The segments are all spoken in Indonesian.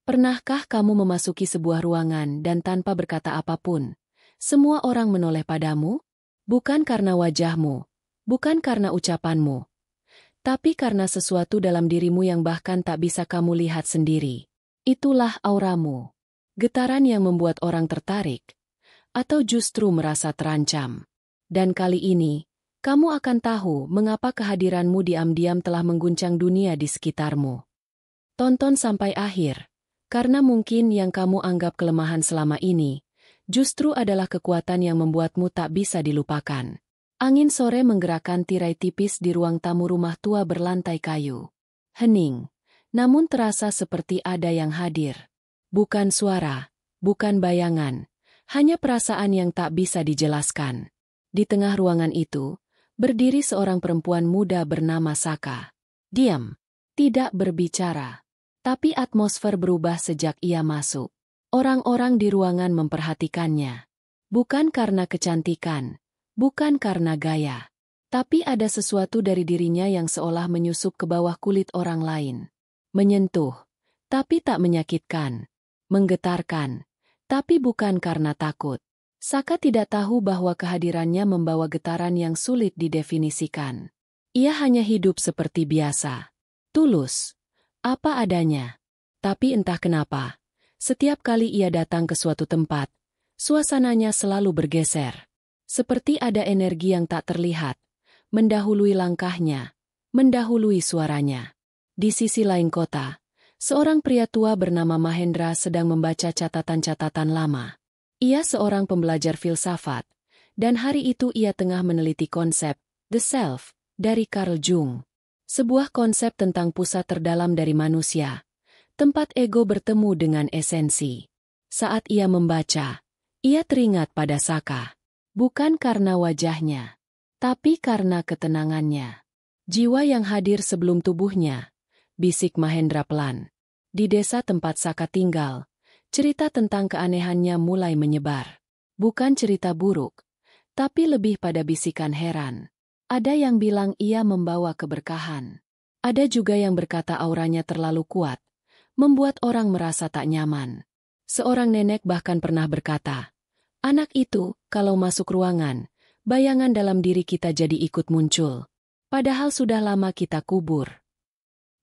Pernahkah kamu memasuki sebuah ruangan dan tanpa berkata apapun, semua orang menoleh padamu? Bukan karena wajahmu, bukan karena ucapanmu, tapi karena sesuatu dalam dirimu yang bahkan tak bisa kamu lihat sendiri. Itulah auramu. Getaran yang membuat orang tertarik, atau justru merasa terancam. Dan kali ini, kamu akan tahu mengapa kehadiranmu diam-diam telah mengguncang dunia di sekitarmu. Tonton sampai akhir, karena mungkin yang kamu anggap kelemahan selama ini, justru adalah kekuatan yang membuatmu tak bisa dilupakan. Angin sore menggerakkan tirai tipis di ruang tamu rumah tua berlantai kayu. Hening, namun terasa seperti ada yang hadir. Bukan suara, bukan bayangan, hanya perasaan yang tak bisa dijelaskan. Di tengah ruangan itu, berdiri seorang perempuan muda bernama Saka. Diam, tidak berbicara. Tapi atmosfer berubah sejak ia masuk. Orang-orang di ruangan memperhatikannya. Bukan karena kecantikan, bukan karena gaya, tapi ada sesuatu dari dirinya yang seolah menyusup ke bawah kulit orang lain. Menyentuh, tapi tak menyakitkan. Menggetarkan, tapi bukan karena takut. Saka tidak tahu bahwa kehadirannya membawa getaran yang sulit didefinisikan. Ia hanya hidup seperti biasa. Tulus, apa adanya. Tapi entah kenapa, setiap kali ia datang ke suatu tempat, suasananya selalu bergeser. Seperti ada energi yang tak terlihat, mendahului langkahnya, mendahului suaranya. Di sisi lain kota, seorang pria tua bernama Mahendra sedang membaca catatan-catatan lama. Ia seorang pembelajar filsafat, dan hari itu ia tengah meneliti konsep The Self dari Carl Jung. Sebuah konsep tentang pusat terdalam dari manusia, tempat ego bertemu dengan esensi. Saat ia membaca, ia teringat pada Saka. Bukan karena wajahnya, tapi karena ketenangannya. Jiwa yang hadir sebelum tubuhnya, bisik Mahendra pelan. Di desa tempat Saka tinggal, cerita tentang keanehannya mulai menyebar. Bukan cerita buruk, tapi lebih pada bisikan heran. Ada yang bilang ia membawa keberkahan. Ada juga yang berkata auranya terlalu kuat, membuat orang merasa tak nyaman. Seorang nenek bahkan pernah berkata, "Anak itu, kalau masuk ruangan, bayangan dalam diri kita jadi ikut muncul. Padahal sudah lama kita kubur."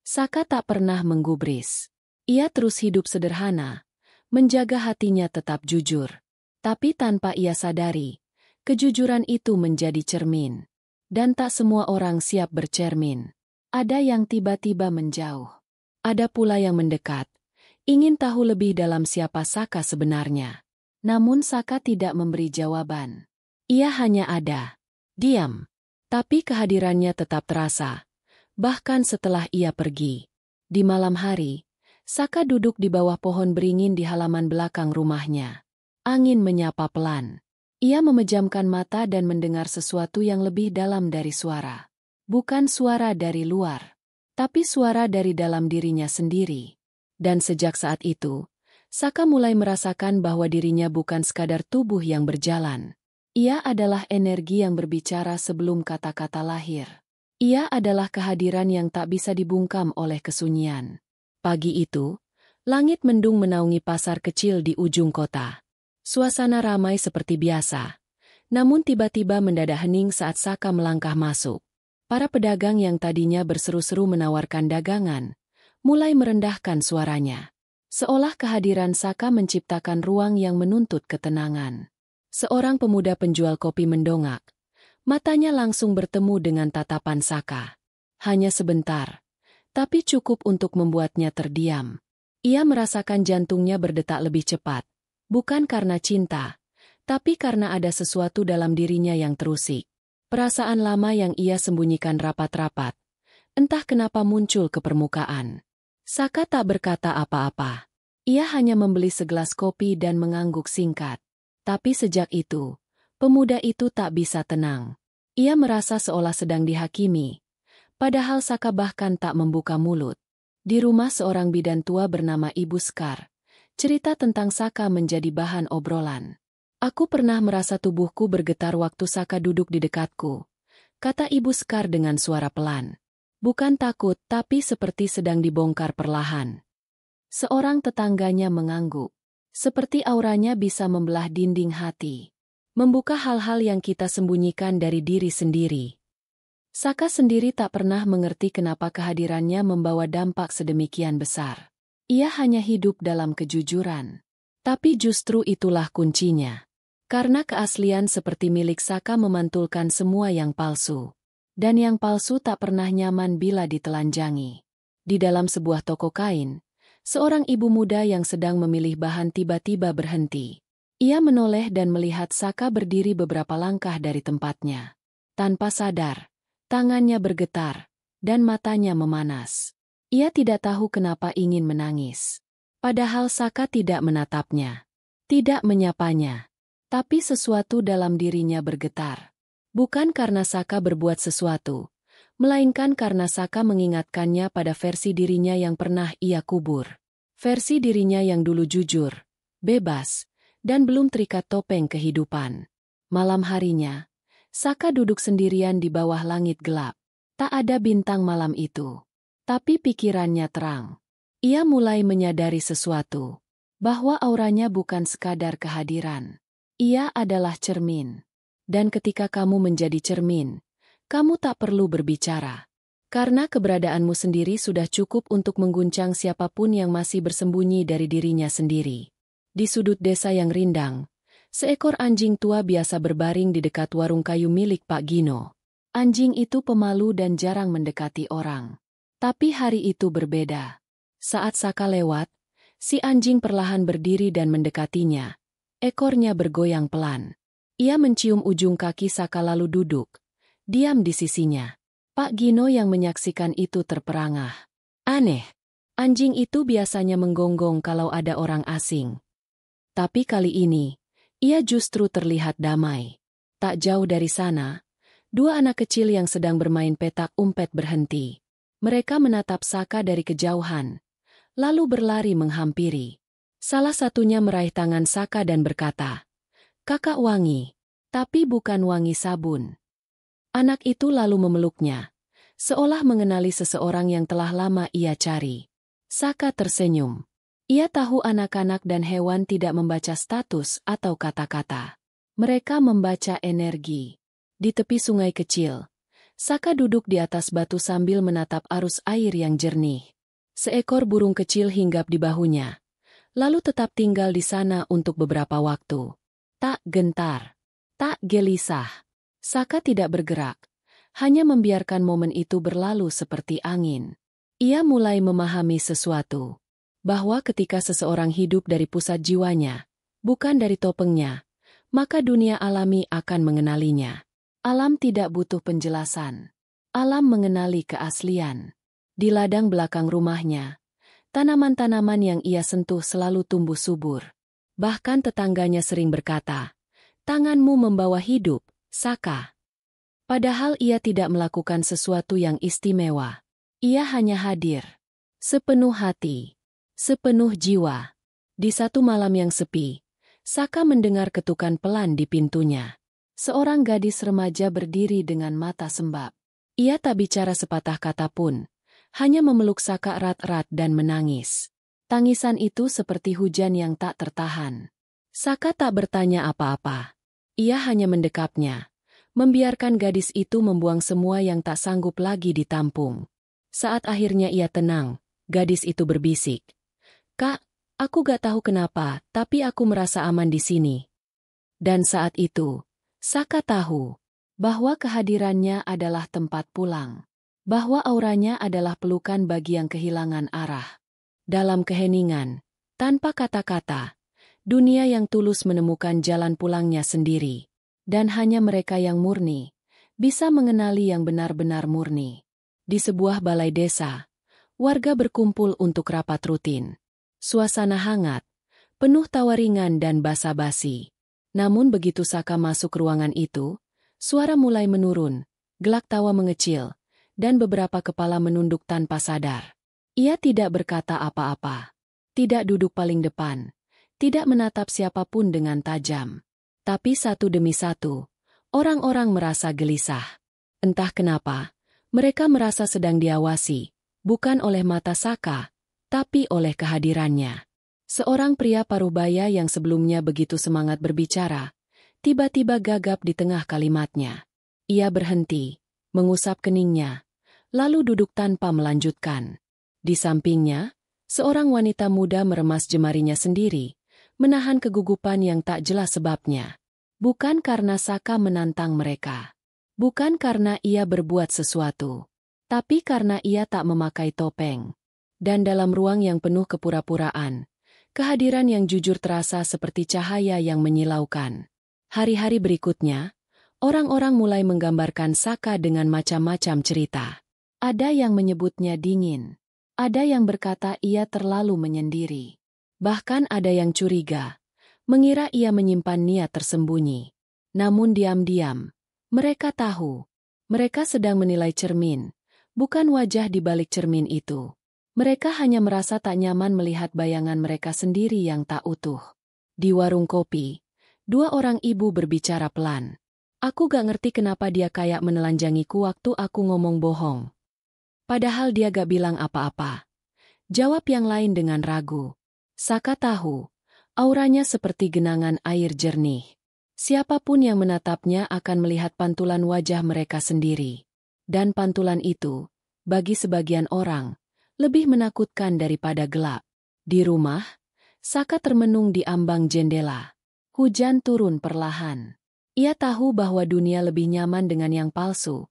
Saka tak pernah menggubris. Ia terus hidup sederhana, menjaga hatinya tetap jujur. Tapi tanpa ia sadari, kejujuran itu menjadi cermin. Dan tak semua orang siap bercermin. Ada yang tiba-tiba menjauh. Ada pula yang mendekat, ingin tahu lebih dalam siapa Saka sebenarnya. Namun Saka tidak memberi jawaban. Ia hanya ada. Diam. Tapi kehadirannya tetap terasa. Bahkan setelah ia pergi. Di malam hari, Saka duduk di bawah pohon beringin di halaman belakang rumahnya. Angin menyapa pelan. Ia memejamkan mata dan mendengar sesuatu yang lebih dalam dari suara. Bukan suara dari luar, tapi suara dari dalam dirinya sendiri. Dan sejak saat itu, Saka mulai merasakan bahwa dirinya bukan sekadar tubuh yang berjalan. Ia adalah energi yang berbicara sebelum kata-kata lahir. Ia adalah kehadiran yang tak bisa dibungkam oleh kesunyian. Pagi itu, langit mendung menaungi pasar kecil di ujung kota. Suasana ramai seperti biasa. Namun tiba-tiba mendadak hening saat Saka melangkah masuk. Para pedagang yang tadinya berseru-seru menawarkan dagangan, mulai merendahkan suaranya. Seolah kehadiran Saka menciptakan ruang yang menuntut ketenangan. Seorang pemuda penjual kopi mendongak. Matanya langsung bertemu dengan tatapan Saka. Hanya sebentar, tapi cukup untuk membuatnya terdiam. Ia merasakan jantungnya berdetak lebih cepat. Bukan karena cinta, tapi karena ada sesuatu dalam dirinya yang terusik. Perasaan lama yang ia sembunyikan rapat-rapat. Entah kenapa muncul ke permukaan. Saka tak berkata apa-apa. Ia hanya membeli segelas kopi dan mengangguk singkat. Tapi sejak itu, pemuda itu tak bisa tenang. Ia merasa seolah sedang dihakimi. Padahal Saka bahkan tak membuka mulut. Di rumah seorang bidan tua bernama Ibu Skar, cerita tentang Saka menjadi bahan obrolan. "Aku pernah merasa tubuhku bergetar waktu Saka duduk di dekatku," kata Ibu Skar dengan suara pelan. "Bukan takut, tapi seperti sedang dibongkar perlahan." Seorang tetangganya mengangguk. Seperti auranya bisa membelah dinding hati. Membuka hal-hal yang kita sembunyikan dari diri sendiri. Saka sendiri tak pernah mengerti kenapa kehadirannya membawa dampak sedemikian besar. Ia hanya hidup dalam kejujuran. Tapi justru itulah kuncinya. Karena keaslian seperti milik Saka memantulkan semua yang palsu. Dan yang palsu tak pernah nyaman bila ditelanjangi. Di dalam sebuah toko kain, seorang ibu muda yang sedang memilih bahan tiba-tiba berhenti. Ia menoleh dan melihat Saka berdiri beberapa langkah dari tempatnya. Tanpa sadar, tangannya bergetar, dan matanya memanas. Ia tidak tahu kenapa ingin menangis. Padahal Saka tidak menatapnya. Tidak menyapanya. Tapi sesuatu dalam dirinya bergetar. Bukan karena Saka berbuat sesuatu, melainkan karena Saka mengingatkannya pada versi dirinya yang pernah ia kubur. Versi dirinya yang dulu jujur, bebas, dan belum terikat topeng kehidupan. Malam harinya, Saka duduk sendirian di bawah langit gelap. Tak ada bintang malam itu. Tapi pikirannya terang. Ia mulai menyadari sesuatu. Bahwa auranya bukan sekadar kehadiran. Ia adalah cermin. Dan ketika kamu menjadi cermin, kamu tak perlu berbicara. Karena keberadaanmu sendiri sudah cukup untuk mengguncang siapapun yang masih bersembunyi dari dirinya sendiri. Di sudut desa yang rindang, seekor anjing tua biasa berbaring di dekat warung kayu milik Pak Gino. Anjing itu pemalu dan jarang mendekati orang. Tapi hari itu berbeda. Saat Saka lewat, si anjing perlahan berdiri dan mendekatinya. Ekornya bergoyang pelan. Ia mencium ujung kaki Saka lalu duduk. Diam di sisinya. Pak Gino yang menyaksikan itu terperangah. Aneh. Anjing itu biasanya menggonggong kalau ada orang asing. Tapi kali ini, ia justru terlihat damai. Tak jauh dari sana, dua anak kecil yang sedang bermain petak umpet berhenti. Mereka menatap Saka dari kejauhan, lalu berlari menghampiri. Salah satunya meraih tangan Saka dan berkata, "Kakak wangi, tapi bukan wangi sabun." Anak itu lalu memeluknya, seolah mengenali seseorang yang telah lama ia cari. Saka tersenyum. Ia tahu anak-anak dan hewan tidak membaca status atau kata-kata. Mereka membaca energi. Di tepi sungai kecil, Saka duduk di atas batu sambil menatap arus air yang jernih. Seekor burung kecil hinggap di bahunya, lalu tetap tinggal di sana untuk beberapa waktu. Tak gentar, tak gelisah. Saka tidak bergerak, hanya membiarkan momen itu berlalu seperti angin. Ia mulai memahami sesuatu. Bahwa ketika seseorang hidup dari pusat jiwanya, bukan dari topengnya, maka dunia alami akan mengenalinya. Alam tidak butuh penjelasan. Alam mengenali keaslian. Di ladang belakang rumahnya, tanaman-tanaman yang ia sentuh selalu tumbuh subur. Bahkan tetangganya sering berkata, "Tanganmu membawa hidup, Saka." Padahal ia tidak melakukan sesuatu yang istimewa. Ia hanya hadir. Sepenuh hati. Sepenuh jiwa. Di satu malam yang sepi, Saka mendengar ketukan pelan di pintunya. Seorang gadis remaja berdiri dengan mata sembab. Ia tak bicara sepatah kata pun. Hanya memeluk Saka erat-erat dan menangis. Tangisan itu seperti hujan yang tak tertahan. Saka tak bertanya apa-apa. Ia hanya mendekapnya, membiarkan gadis itu membuang semua yang tak sanggup lagi ditampung. Saat akhirnya ia tenang, gadis itu berbisik, "Kak, aku gak tahu kenapa, tapi aku merasa aman di sini." Dan saat itu, Saka tahu bahwa kehadirannya adalah tempat pulang. Bahwa auranya adalah pelukan bagi yang kehilangan arah. Dalam keheningan, tanpa kata-kata, dunia yang tulus menemukan jalan pulangnya sendiri. Dan hanya mereka yang murni, bisa mengenali yang benar-benar murni. Di sebuah balai desa, warga berkumpul untuk rapat rutin. Suasana hangat, penuh tawa ringan dan basa-basi. Namun begitu Saka masuk ruangan itu, suara mulai menurun, gelak tawa mengecil, dan beberapa kepala menunduk tanpa sadar. Ia tidak berkata apa-apa. Tidak duduk paling depan. Tidak menatap siapapun dengan tajam. Tapi satu demi satu, orang-orang merasa gelisah. Entah kenapa, mereka merasa sedang diawasi, bukan oleh mata Saka, tapi oleh kehadirannya. Seorang pria parubaya yang sebelumnya begitu semangat berbicara, tiba-tiba gagap di tengah kalimatnya. Ia berhenti, mengusap keningnya, lalu duduk tanpa melanjutkan. Di sampingnya, seorang wanita muda meremas jemarinya sendiri, menahan kegugupan yang tak jelas sebabnya. Bukan karena Saka menantang mereka. Bukan karena ia berbuat sesuatu. Tapi karena ia tak memakai topeng. Dan dalam ruang yang penuh kepura-puraan, kehadiran yang jujur terasa seperti cahaya yang menyilaukan. Hari-hari berikutnya, orang-orang mulai menggambarkan Saka dengan macam-macam cerita. Ada yang menyebutnya dingin. Ada yang berkata ia terlalu menyendiri. Bahkan ada yang curiga, mengira ia menyimpan niat tersembunyi. Namun diam-diam, mereka tahu. Mereka sedang menilai cermin, bukan wajah di balik cermin itu. Mereka hanya merasa tak nyaman melihat bayangan mereka sendiri yang tak utuh. Di warung kopi, dua orang ibu berbicara pelan. Aku gak ngerti kenapa dia kayak menelanjangiku waktu aku ngomong bohong. Padahal dia gak bilang apa-apa. Jawab yang lain dengan ragu. Saka tahu, auranya seperti genangan air jernih. Siapapun yang menatapnya akan melihat pantulan wajah mereka sendiri. Dan pantulan itu, bagi sebagian orang, lebih menakutkan daripada gelap. Di rumah, Saka termenung di ambang jendela. Hujan turun perlahan. Ia tahu bahwa dunia lebih nyaman dengan yang palsu,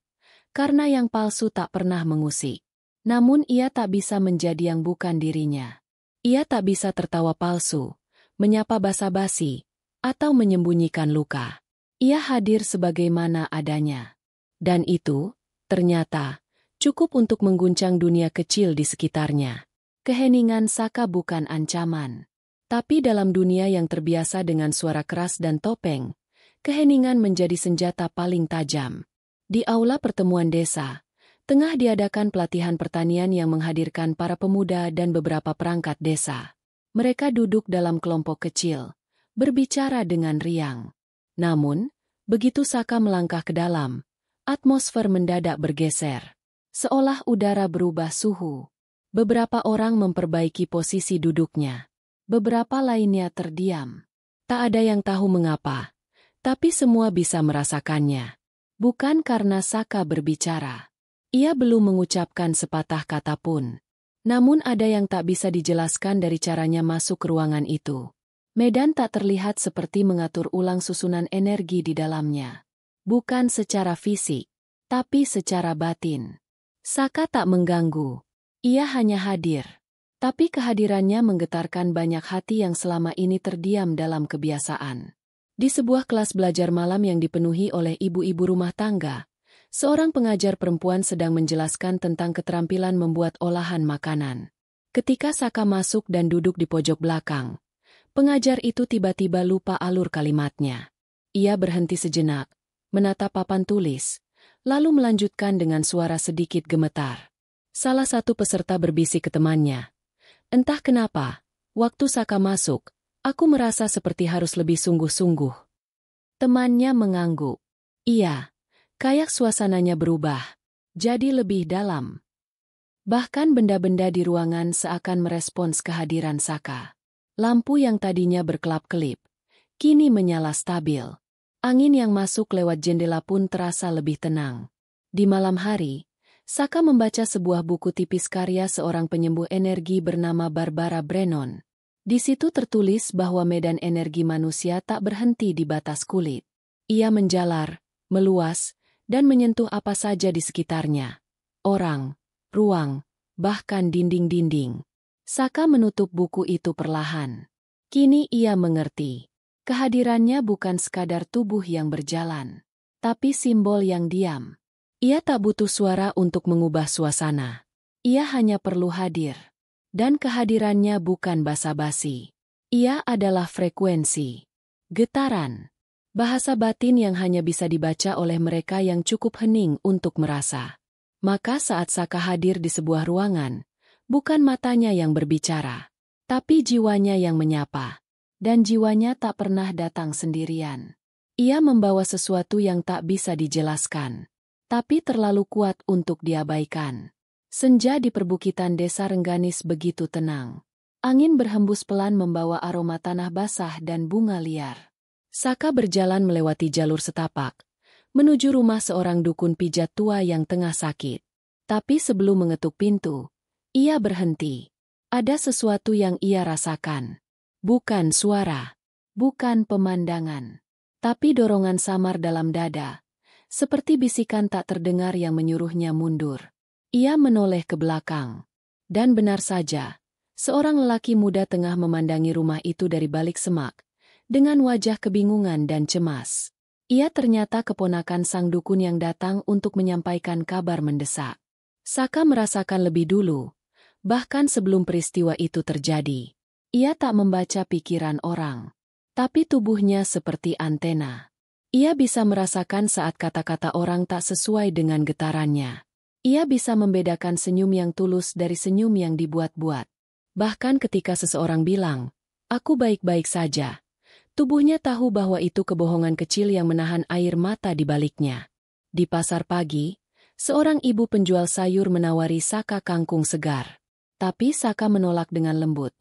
karena yang palsu tak pernah mengusik. Namun ia tak bisa menjadi yang bukan dirinya. Ia tak bisa tertawa palsu, menyapa basa-basi, atau menyembunyikan luka. Ia hadir sebagaimana adanya. Dan itu, ternyata, cukup untuk mengguncang dunia kecil di sekitarnya. Keheningan Saka bukan ancaman. Tapi dalam dunia yang terbiasa dengan suara keras dan topeng, keheningan menjadi senjata paling tajam. Di aula pertemuan desa, tengah diadakan pelatihan pertanian yang menghadirkan para pemuda dan beberapa perangkat desa. Mereka duduk dalam kelompok kecil, berbicara dengan riang. Namun, begitu Saka melangkah ke dalam, atmosfer mendadak bergeser. Seolah udara berubah suhu. Beberapa orang memperbaiki posisi duduknya. Beberapa lainnya terdiam. Tak ada yang tahu mengapa, tapi semua bisa merasakannya. Bukan karena Saka berbicara. Ia belum mengucapkan sepatah kata pun. Namun ada yang tak bisa dijelaskan dari caranya masuk ke ruangan itu. Medan tak terlihat seperti mengatur ulang susunan energi di dalamnya. Bukan secara fisik, tapi secara batin. Saka tak mengganggu. Ia hanya hadir. Tapi kehadirannya menggetarkan banyak hati yang selama ini terdiam dalam kebiasaan. Di sebuah kelas belajar malam yang dipenuhi oleh ibu-ibu rumah tangga, seorang pengajar perempuan sedang menjelaskan tentang keterampilan membuat olahan makanan. Ketika Saka masuk dan duduk di pojok belakang, pengajar itu tiba-tiba lupa alur kalimatnya. Ia berhenti sejenak, menatap papan tulis, lalu melanjutkan dengan suara sedikit gemetar. Salah satu peserta berbisik ke temannya. Entah kenapa, waktu Saka masuk, aku merasa seperti harus lebih sungguh-sungguh. Temannya mengangguk. Iya, kayak suasananya berubah, jadi lebih dalam. Bahkan benda-benda di ruangan seakan merespons kehadiran Saka. Lampu yang tadinya berkelap-kelip, kini menyala stabil. Angin yang masuk lewat jendela pun terasa lebih tenang. Di malam hari, Saka membaca sebuah buku tipis karya seorang penyembuh energi bernama Barbara Brennan. Di situ tertulis bahwa medan energi manusia tak berhenti di batas kulit. Ia menjalar, meluas, dan menyentuh apa saja di sekitarnya. Orang, ruang, bahkan dinding-dinding. Saka menutup buku itu perlahan. Kini ia mengerti. Kehadirannya bukan sekadar tubuh yang berjalan, tapi simbol yang diam. Ia tak butuh suara untuk mengubah suasana. Ia hanya perlu hadir. Dan kehadirannya bukan basa-basi. Ia adalah frekuensi. Getaran. Bahasa batin yang hanya bisa dibaca oleh mereka yang cukup hening untuk merasa. Maka saat Saka hadir di sebuah ruangan, bukan matanya yang berbicara, tapi jiwanya yang menyapa. Dan jiwanya tak pernah datang sendirian. Ia membawa sesuatu yang tak bisa dijelaskan. Tapi terlalu kuat untuk diabaikan. Senja di perbukitan desa Rengganis begitu tenang. Angin berhembus pelan membawa aroma tanah basah dan bunga liar. Saka berjalan melewati jalur setapak, menuju rumah seorang dukun pijat tua yang tengah sakit. Tapi sebelum mengetuk pintu, ia berhenti. Ada sesuatu yang ia rasakan. Bukan suara, bukan pemandangan, tapi dorongan samar dalam dada, seperti bisikan tak terdengar yang menyuruhnya mundur. Ia menoleh ke belakang. Dan benar saja, seorang lelaki muda tengah memandangi rumah itu dari balik semak, dengan wajah kebingungan dan cemas. Ia ternyata keponakan sang dukun yang datang untuk menyampaikan kabar mendesak. Saka merasakan lebih dulu, bahkan sebelum peristiwa itu terjadi. Ia tak membaca pikiran orang, tapi tubuhnya seperti antena. Ia bisa merasakan saat kata-kata orang tak sesuai dengan getarannya. Ia bisa membedakan senyum yang tulus dari senyum yang dibuat-buat. Bahkan ketika seseorang bilang, "Aku baik-baik saja," tubuhnya tahu bahwa itu kebohongan kecil yang menahan air mata di baliknya. Di pasar pagi, seorang ibu penjual sayur menawari Saka kangkung segar. Tapi Saka menolak dengan lembut,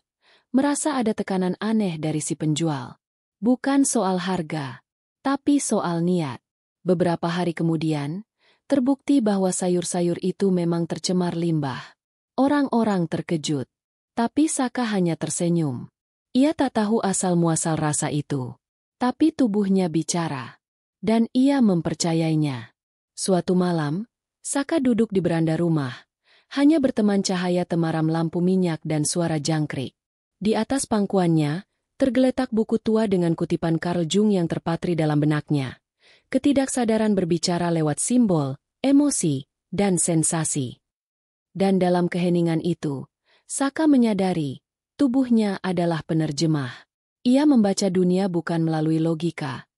merasa ada tekanan aneh dari si penjual. Bukan soal harga, tapi soal niat. Beberapa hari kemudian, terbukti bahwa sayur-sayur itu memang tercemar limbah. Orang-orang terkejut, tapi Saka hanya tersenyum. Ia tak tahu asal-muasal rasa itu, tapi tubuhnya bicara, dan ia mempercayainya. Suatu malam, Saka duduk di beranda rumah, hanya berteman cahaya temaram lampu minyak dan suara jangkrik. Di atas pangkuannya, tergeletak buku tua dengan kutipan Carl Jung yang terpatri dalam benaknya. Ketidaksadaran berbicara lewat simbol, emosi, dan sensasi. Dan dalam keheningan itu, Saka menyadari, tubuhnya adalah penerjemah. Ia membaca dunia bukan melalui logika,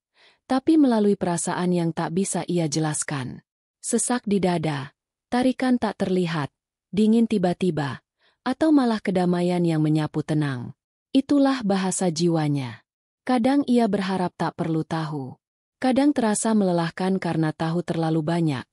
tapi melalui perasaan yang tak bisa ia jelaskan. Sesak di dada, tarikan tak terlihat, dingin tiba-tiba, atau malah kedamaian yang menyapu tenang. Itulah bahasa jiwanya. Kadang ia berharap tak perlu tahu. Kadang terasa melelahkan karena tahu terlalu banyak.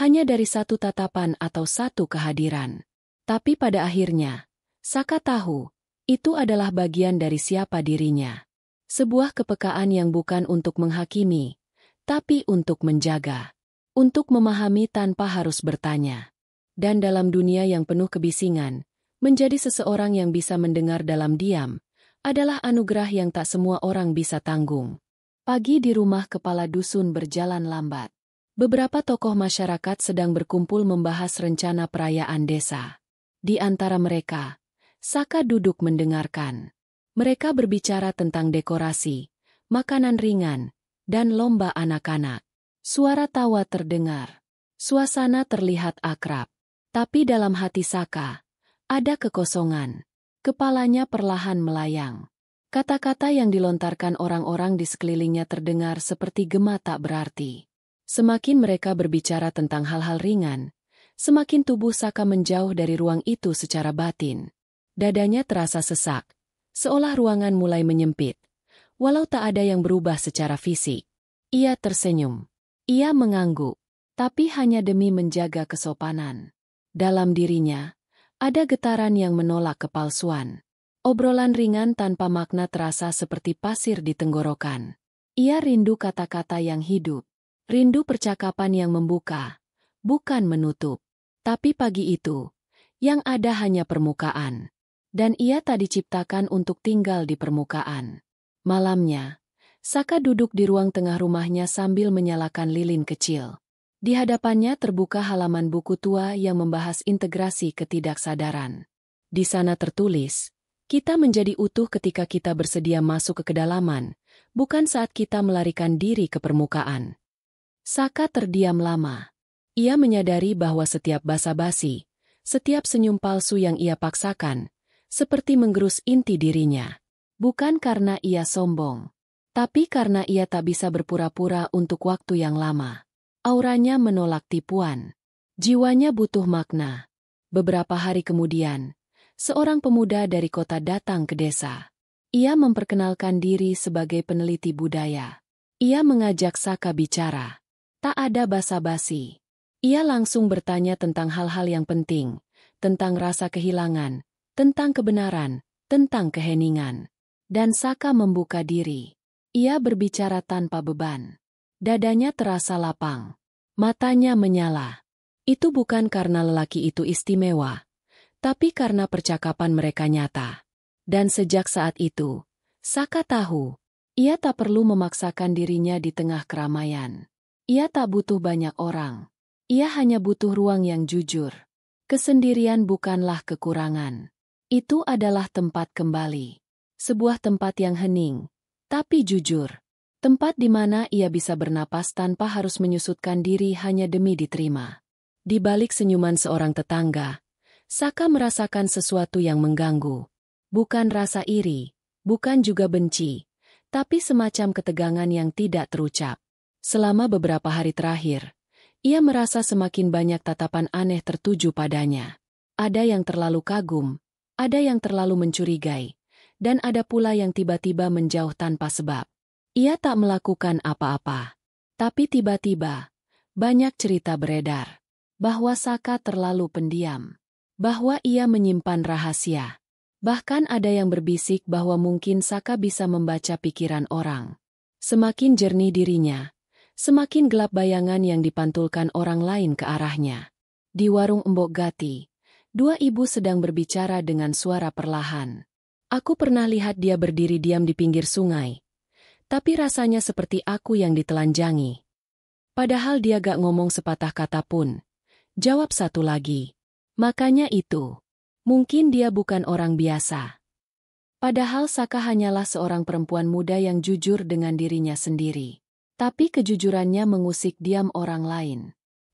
Hanya dari satu tatapan atau satu kehadiran. Tapi pada akhirnya, Saka tahu, itu adalah bagian dari siapa dirinya. Sebuah kepekaan yang bukan untuk menghakimi, tapi untuk menjaga. Untuk memahami tanpa harus bertanya. Dan dalam dunia yang penuh kebisingan, menjadi seseorang yang bisa mendengar dalam diam, adalah anugerah yang tak semua orang bisa tanggung. Pagi di rumah kepala dusun berjalan lambat. Beberapa tokoh masyarakat sedang berkumpul membahas rencana perayaan desa. Di antara mereka, Saka duduk mendengarkan. Mereka berbicara tentang dekorasi, makanan ringan, dan lomba anak-anak. Suara tawa terdengar. Suasana terlihat akrab. Tapi dalam hati Saka, ada kekosongan. Kepalanya perlahan melayang. Kata-kata yang dilontarkan orang-orang di sekelilingnya terdengar seperti gema tak berarti. Semakin mereka berbicara tentang hal-hal ringan, semakin tubuh Saka menjauh dari ruang itu secara batin. Dadanya terasa sesak, seolah ruangan mulai menyempit. Walau tak ada yang berubah secara fisik. Ia tersenyum. Ia mengangguk, tapi hanya demi menjaga kesopanan. Dalam dirinya, ada getaran yang menolak kepalsuan. Obrolan ringan tanpa makna terasa seperti pasir di tenggorokan. Ia rindu kata-kata yang hidup. Rindu percakapan yang membuka, bukan menutup. Tapi pagi itu, yang ada hanya permukaan. Dan ia tak diciptakan untuk tinggal di permukaan. Malamnya, Saka duduk di ruang tengah rumahnya sambil menyalakan lilin kecil. Di hadapannya terbuka halaman buku tua yang membahas integrasi ketidaksadaran. Di sana tertulis, kita menjadi utuh ketika kita bersedia masuk ke kedalaman, bukan saat kita melarikan diri ke permukaan. Saka terdiam lama. Ia menyadari bahwa setiap basa-basi, setiap senyum palsu yang ia paksakan, seperti menggerus inti dirinya. Bukan karena ia sombong, tapi karena ia tak bisa berpura-pura untuk waktu yang lama. Auranya menolak tipuan. Jiwanya butuh makna. Beberapa hari kemudian, seorang pemuda dari kota datang ke desa. Ia memperkenalkan diri sebagai peneliti budaya. Ia mengajak Saka bicara. Tak ada basa-basi. Ia langsung bertanya tentang hal-hal yang penting, tentang rasa kehilangan, tentang kebenaran, tentang keheningan. Dan Saka membuka diri. Ia berbicara tanpa beban. Dadanya terasa lapang. Matanya menyala. Itu bukan karena lelaki itu istimewa, tapi karena percakapan mereka nyata. Dan sejak saat itu, Saka tahu, ia tak perlu memaksakan dirinya di tengah keramaian. Ia tak butuh banyak orang. Ia hanya butuh ruang yang jujur. Kesendirian bukanlah kekurangan. Itu adalah tempat kembali. Sebuah tempat yang hening, tapi jujur. Tempat di mana ia bisa bernapas tanpa harus menyusutkan diri hanya demi diterima. Di balik senyuman seorang tetangga, Saka merasakan sesuatu yang mengganggu. Bukan rasa iri, bukan juga benci, tapi semacam ketegangan yang tidak terucap. Selama beberapa hari terakhir, ia merasa semakin banyak tatapan aneh tertuju padanya. Ada yang terlalu kagum, ada yang terlalu mencurigai, dan ada pula yang tiba-tiba menjauh tanpa sebab. Ia tak melakukan apa-apa. Tapi tiba-tiba, banyak cerita beredar. Bahwa Saka terlalu pendiam. Bahwa ia menyimpan rahasia. Bahkan ada yang berbisik bahwa mungkin Saka bisa membaca pikiran orang. Semakin jernih dirinya, semakin gelap bayangan yang dipantulkan orang lain ke arahnya. Di warung Embok Gati, dua ibu sedang berbicara dengan suara perlahan. Aku pernah lihat dia berdiri diam di pinggir sungai. Tapi rasanya seperti aku yang ditelanjangi. Padahal dia gak ngomong sepatah kata pun. Jawab satu lagi. Makanya itu. Mungkin dia bukan orang biasa. Padahal Saka hanyalah seorang perempuan muda yang jujur dengan dirinya sendiri. Tapi kejujurannya mengusik diam orang lain.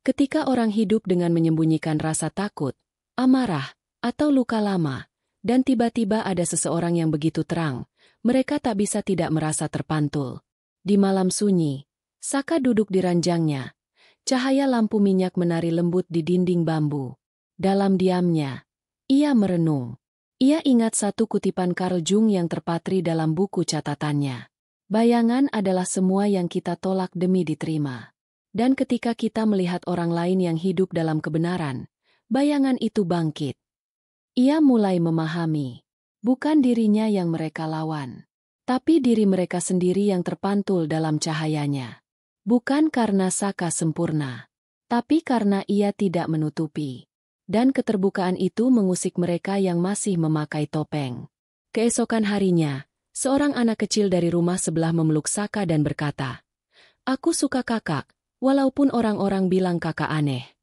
Ketika orang hidup dengan menyembunyikan rasa takut, amarah, atau luka lama, dan tiba-tiba ada seseorang yang begitu terang, mereka tak bisa tidak merasa terpantul. Di malam sunyi, Saka duduk di ranjangnya. Cahaya lampu minyak menari lembut di dinding bambu. Dalam diamnya, ia merenung. Ia ingat satu kutipan Carl Jung yang terpatri dalam buku catatannya. Bayangan adalah semua yang kita tolak demi diterima. Dan ketika kita melihat orang lain yang hidup dalam kebenaran, bayangan itu bangkit. Ia mulai memahami. Bukan dirinya yang mereka lawan, tapi diri mereka sendiri yang terpantul dalam cahayanya. Bukan karena Saka sempurna, tapi karena ia tidak menutupi. Dan keterbukaan itu mengusik mereka yang masih memakai topeng. Keesokan harinya, seorang anak kecil dari rumah sebelah memeluk Saka dan berkata, "Aku suka kakak, walaupun orang-orang bilang kakak aneh."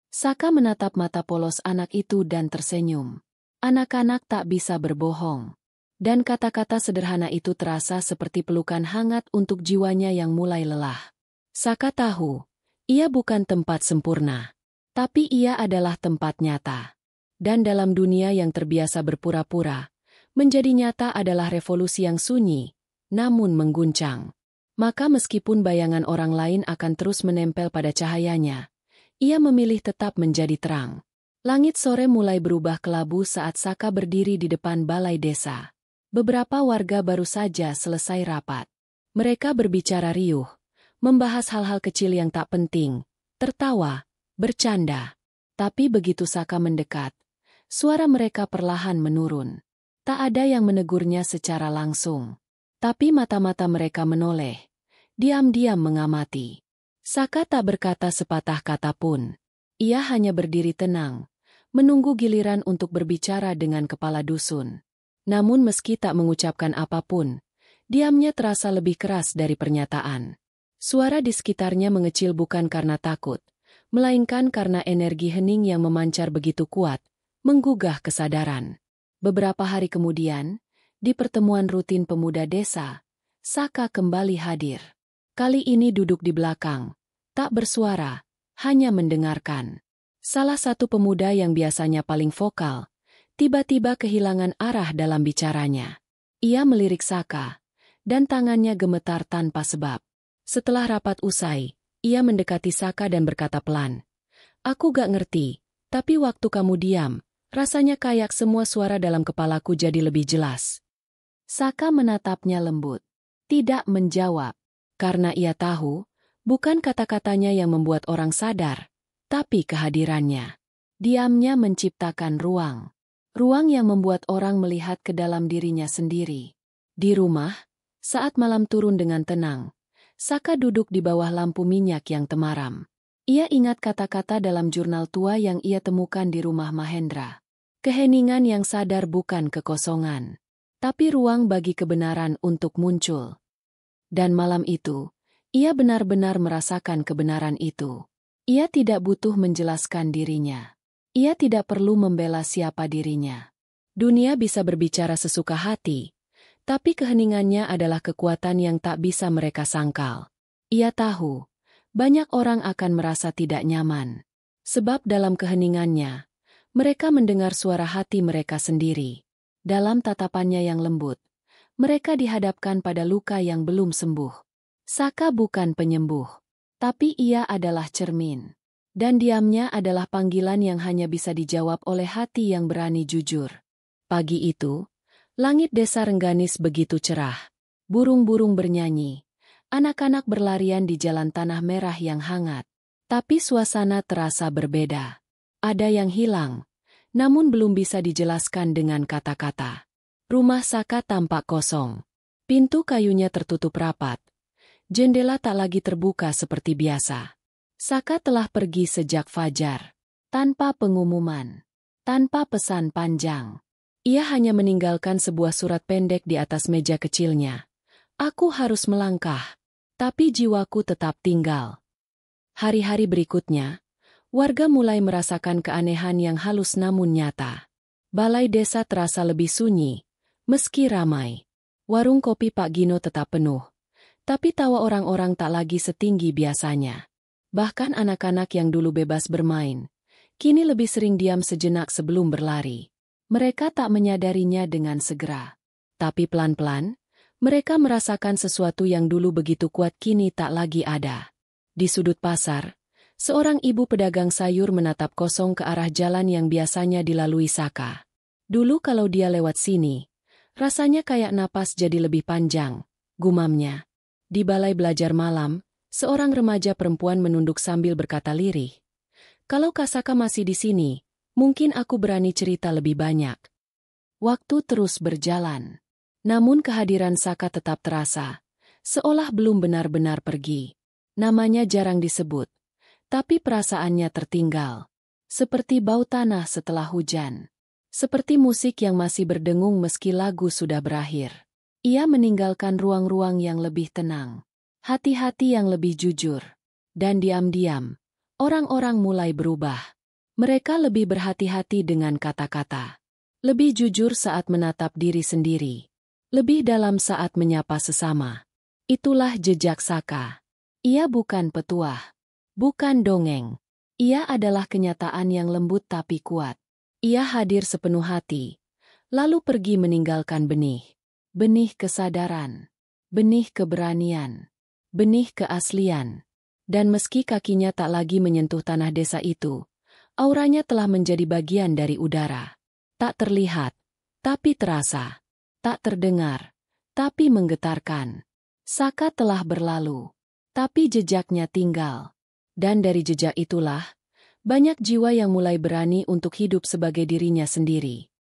Saka menatap mata polos anak itu dan tersenyum. Anak-anak tak bisa berbohong. Dan kata-kata sederhana itu terasa seperti pelukan hangat untuk jiwanya yang mulai lelah. Saka tahu, ia bukan tempat sempurna. Tapi ia adalah tempat nyata. Dan dalam dunia yang terbiasa berpura-pura, menjadi nyata adalah revolusi yang sunyi, namun mengguncang. Maka meskipun bayangan orang lain akan terus menempel pada cahayanya, ia memilih tetap menjadi terang. Langit sore mulai berubah kelabu saat Saka berdiri di depan balai desa. Beberapa warga baru saja selesai rapat. Mereka berbicara riuh, membahas hal-hal kecil yang tak penting, tertawa, bercanda. Tapi begitu Saka mendekat, suara mereka perlahan menurun. Tak ada yang menegurnya secara langsung. Tapi mata-mata mereka menoleh, diam-diam mengamati. Saka tak berkata sepatah kata pun. Ia hanya berdiri tenang, menunggu giliran untuk berbicara dengan kepala dusun. Namun meski tak mengucapkan apapun, diamnya terasa lebih keras dari pernyataan. Suara di sekitarnya mengecil bukan karena takut, melainkan karena energi hening yang memancar begitu kuat, menggugah kesadaran. Beberapa hari kemudian, di pertemuan rutin pemuda desa, Saka kembali hadir. Kali ini duduk di belakang, tak bersuara, hanya mendengarkan. Salah satu pemuda yang biasanya paling vokal, tiba-tiba kehilangan arah dalam bicaranya. Ia melirik Saka, dan tangannya gemetar tanpa sebab. Setelah rapat usai, ia mendekati Saka dan berkata pelan, "Aku gak ngerti, tapi waktu kamu diam, rasanya kayak semua suara dalam kepalaku jadi lebih jelas." Saka menatapnya lembut, tidak menjawab, karena ia tahu, bukan kata-katanya yang membuat orang sadar, tapi kehadirannya. Diamnya menciptakan ruang. Ruang yang membuat orang melihat ke dalam dirinya sendiri. Di rumah, saat malam turun dengan tenang, Saka duduk di bawah lampu minyak yang temaram. Ia ingat kata-kata dalam jurnal tua yang ia temukan di rumah Mahendra. Keheningan yang sadar bukan kekosongan, tapi ruang bagi kebenaran untuk muncul. Dan malam itu, ia benar-benar merasakan kebenaran itu. Ia tidak butuh menjelaskan dirinya. Ia tidak perlu membela siapa dirinya. Dunia bisa berbicara sesuka hati, tapi keheningannya adalah kekuatan yang tak bisa mereka sangkal. Ia tahu, banyak orang akan merasa tidak nyaman. Sebab dalam keheningannya, mereka mendengar suara hati mereka sendiri. Dalam tatapannya yang lembut, mereka dihadapkan pada luka yang belum sembuh. Saka bukan penyembuh, tapi ia adalah cermin. Dan diamnya adalah panggilan yang hanya bisa dijawab oleh hati yang berani jujur. Pagi itu, langit desa Rengganis begitu cerah. Burung-burung bernyanyi. Anak-anak berlarian di jalan tanah merah yang hangat. Tapi suasana terasa berbeda. Ada yang hilang, namun belum bisa dijelaskan dengan kata-kata. Rumah Saka tampak kosong. Pintu kayunya tertutup rapat. Jendela tak lagi terbuka seperti biasa. Saka telah pergi sejak fajar. Tanpa pengumuman. Tanpa pesan panjang. Ia hanya meninggalkan sebuah surat pendek di atas meja kecilnya. Aku harus melangkah, tapi jiwaku tetap tinggal. Hari-hari berikutnya, warga mulai merasakan keanehan yang halus namun nyata. Balai desa terasa lebih sunyi, meski ramai. Warung kopi Pak Gino tetap penuh, tapi tawa orang-orang tak lagi setinggi biasanya. Bahkan anak-anak yang dulu bebas bermain, kini lebih sering diam sejenak sebelum berlari. Mereka tak menyadarinya dengan segera. Tapi pelan-pelan, mereka merasakan sesuatu yang dulu begitu kuat kini tak lagi ada. Di sudut pasar, seorang ibu pedagang sayur menatap kosong ke arah jalan yang biasanya dilalui Saka. Dulu kalau dia lewat sini, rasanya kayak napas jadi lebih panjang, gumamnya. Di balai belajar malam, seorang remaja perempuan menunduk sambil berkata lirih. Kalau Kak Saka masih di sini, mungkin aku berani cerita lebih banyak. Waktu terus berjalan. Namun kehadiran Saka tetap terasa, seolah belum benar-benar pergi. Namanya jarang disebut. Tapi perasaannya tertinggal. Seperti bau tanah setelah hujan. Seperti musik yang masih berdengung meski lagu sudah berakhir. Ia meninggalkan ruang-ruang yang lebih tenang. Hati-hati yang lebih jujur. Dan diam-diam, orang-orang mulai berubah. Mereka lebih berhati-hati dengan kata-kata. Lebih jujur saat menatap diri sendiri. Lebih dalam saat menyapa sesama. Itulah jejak Saka. Ia bukan petuah. Bukan dongeng. Ia adalah kenyataan yang lembut tapi kuat. Ia hadir sepenuh hati, lalu pergi meninggalkan benih. Benih kesadaran. Benih keberanian. Benih keaslian. Dan meski kakinya tak lagi menyentuh tanah desa itu, auranya telah menjadi bagian dari udara. Tak terlihat, tapi terasa. Tak terdengar, tapi menggetarkan. Saka telah berlalu, tapi jejaknya tinggal. Dan dari jejak itulah, banyak jiwa yang mulai berani untuk hidup sebagai dirinya sendiri.